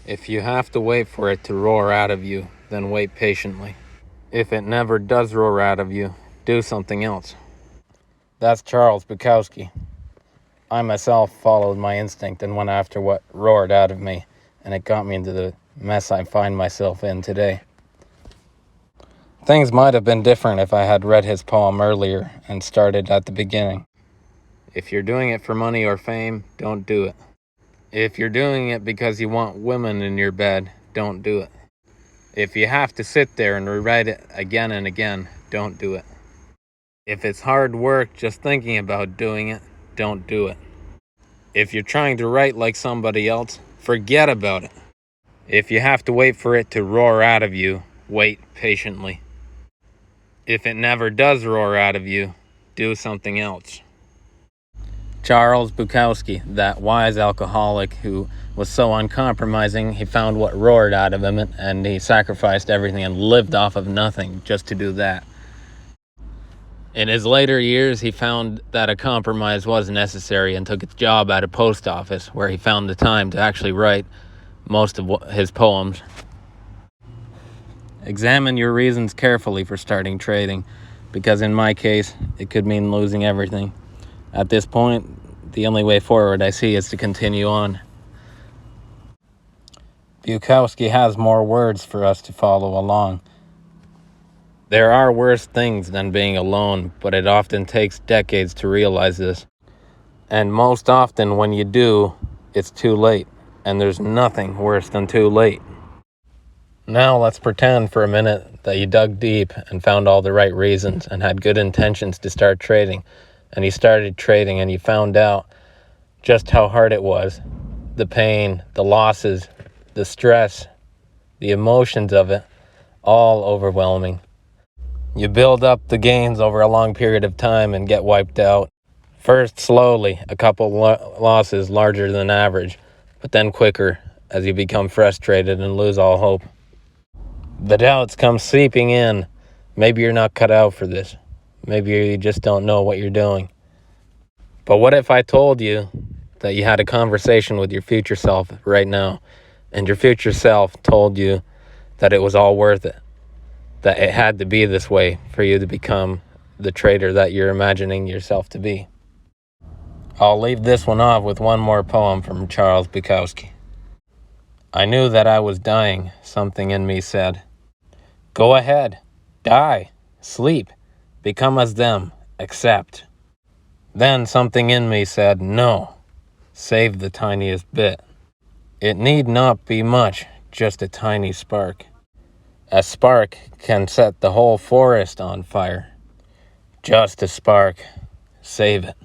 If you have to wait for it to roar out of you, then wait patiently. If it never does roar out of you, do something else. That's Charles Bukowski. I myself followed my instinct and went after what roared out of me, and it got me into the mess I find myself in today. Things might have been different if I had read his poem earlier and started at the beginning. If you're doing it for money or fame, don't do it. If you're doing it because you want women in your bed, don't do it. If you have to sit there and rewrite it again and again, don't do it. If it's hard work just thinking about doing it, don't do it. If you're trying to write like somebody else, forget about it. If you have to wait for it to roar out of you, wait patiently. If it never does roar out of you, do something else. Charles Bukowski, that wise alcoholic who was so uncompromising, he found what roared out of him and he sacrificed everything and lived off of nothing just to do that. In his later years, he found that a compromise was necessary and took a job at a post office where he found the time to actually write most of his poems. Examine your reasons carefully for starting trading, because in my case, it could mean losing everything. At this point, the only way forward I see is to continue on. Bukowski has more words for us to follow along. There are worse things than being alone, but it often takes decades to realize this. And most often when you do, it's too late, and there's nothing worse than too late. Now let's pretend for a minute that you dug deep and found all the right reasons and had good intentions to start trading. And you started trading and you found out just how hard it was. The pain, the losses, the stress, the emotions of it, all overwhelming. You build up the gains over a long period of time and get wiped out. First slowly, a couple losses larger than average, but then quicker as you become frustrated and lose all hope. The doubts come seeping in. Maybe you're not cut out for this. Maybe you just don't know what you're doing. But what if I told you that you had a conversation with your future self right now, and your future self told you that it was all worth it, that it had to be this way for you to become the trader that you're imagining yourself to be? I'll leave this one off with one more poem from Charles Bukowski. I knew that I was dying, something in me said, "Go ahead, die, sleep, become as them, accept." Then something in me said, "No, save the tiniest bit. It need not be much, just a tiny spark. A spark can set the whole forest on fire. Just a spark, save it."